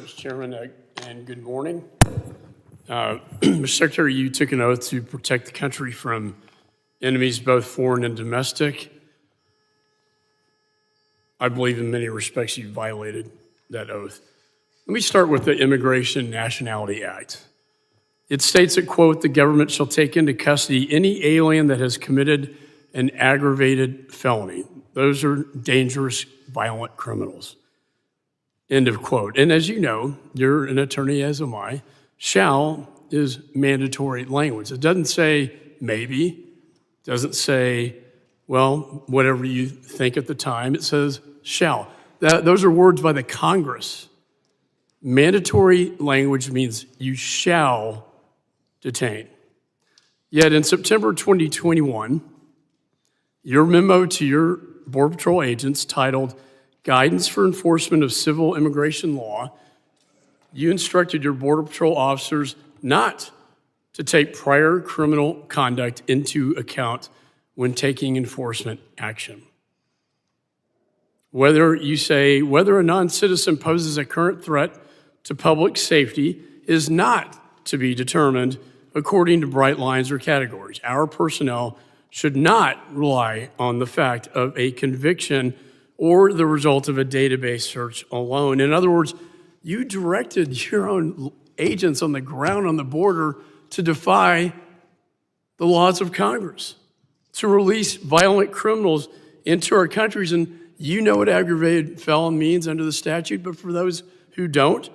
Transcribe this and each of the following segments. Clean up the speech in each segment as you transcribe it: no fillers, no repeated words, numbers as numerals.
Mr. Chairman, and good morning. Mr. Secretary, you took an oath to protect the country from enemies, both foreign and domestic. I believe in many respects you violated that oath. Let me start with the Immigration and Nationality Act. It states that, quote, the government shall take into custody any alien that has committed an aggravated felony. Those are dangerous, violent criminals. End of quote. And as you know, you're an attorney, as am I, shall is mandatory language. It doesn't say maybe, it doesn't say, well, whatever you think at the time. It says shall. Those are words by the Congress. Mandatory language means you shall detain. Yet in September 2021, your memo to your Border Patrol agents titled Guidance for Enforcement of Civil Immigration Law, you instructed your Border Patrol officers not to take prior criminal conduct into account when taking enforcement action. Whether a non-citizen poses a current threat to public safety is not to be determined according to bright lines or categories. Our personnel should not rely on the fact of a conviction or the result of a database search alone. In other words, you directed your own agents on the ground on the border to defy the laws of Congress, to release violent criminals into our countries. And you know what aggravated felon means under the statute, but for those who don't,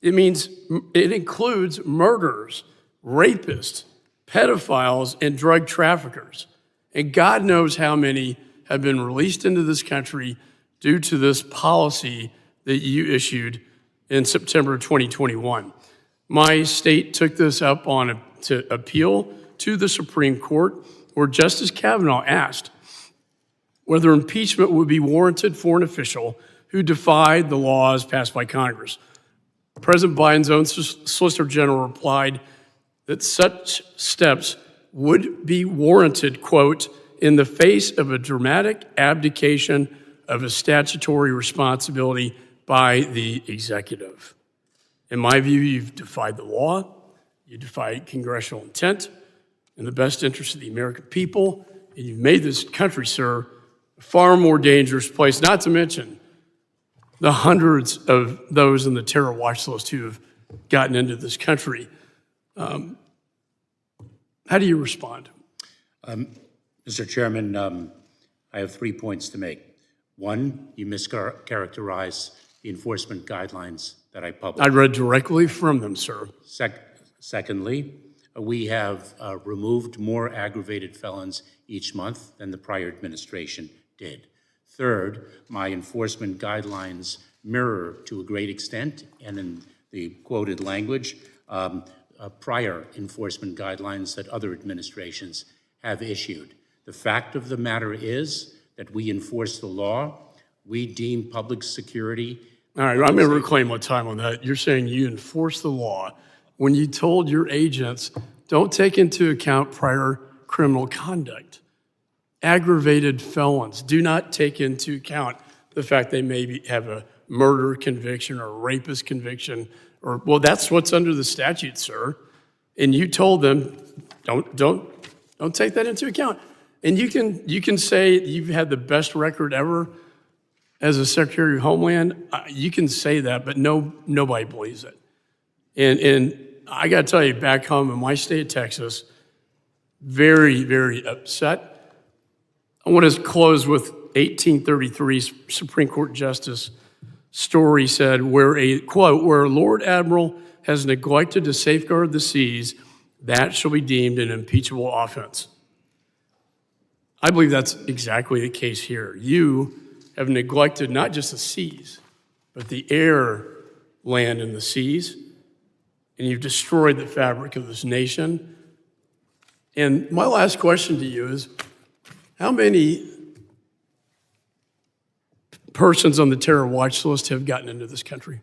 it includes murderers, rapists, pedophiles, and drug traffickers. And God knows how many have been released into this country due to this policy that you issued in September 2021. My state took this up to appeal to the Supreme Court, where Justice Kavanaugh asked whether impeachment would be warranted for an official who defied the laws passed by Congress. President Biden's own Solicitor General replied that such steps would be warranted, quote, in the face of a dramatic abdication of a statutory responsibility by the executive. In my view, you've defied the law, you defied congressional intent in the best interest of the American people, and you've made this country, sir, a far more dangerous place, not to mention the hundreds of those in the terror watch list who have gotten into this country. How do you respond? Mr. Chairman, I have 3 points to make. One, you mischaracterize the enforcement guidelines that I published. I read directly from them, sir. Secondly, we have removed more aggravated felons each month than the prior administration did. Third, my enforcement guidelines mirror to a great extent, and in the quoted language, prior enforcement guidelines that other administrations have issued. The fact of the matter is that we enforce the law. We deem public security. All right, I'm going to reclaim my time on that. You're saying you enforce the law when you told your agents, don't take into account prior criminal conduct. Aggravated felons do not take into account the fact they maybe have a murder conviction or a rapist conviction, or, well, that's what's under the statute, sir. And you told them, don't take that into account. And you can say you've had the best record ever as a Secretary of Homeland. You can say that, but nobody believes it. And I got to tell you, back home in my state of Texas, very, very upset. I want to close with 1833 Supreme Court Justice Story said, where a Lord Admiral has neglected to safeguard the seas, that shall be deemed an impeachable offense. I believe that's exactly the case here. You have neglected not just the seas, but the air, land, and the seas, and you've destroyed the fabric of this nation. And my last question to you is, how many persons on the terror watch list have gotten into this country?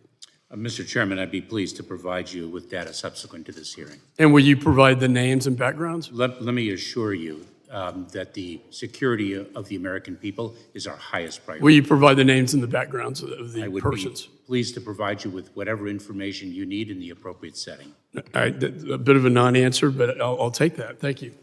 Mr. Chairman, I'd be pleased to provide you with data subsequent to this hearing. And will you provide the names and backgrounds? Let me assure you that the security of the American people is our highest priority. Will you provide the names and the backgrounds of I the would persons? be pleased to provide you with whatever information you need in the appropriate setting. All right, a bit of a non-answer, but I'll take that. Thank you.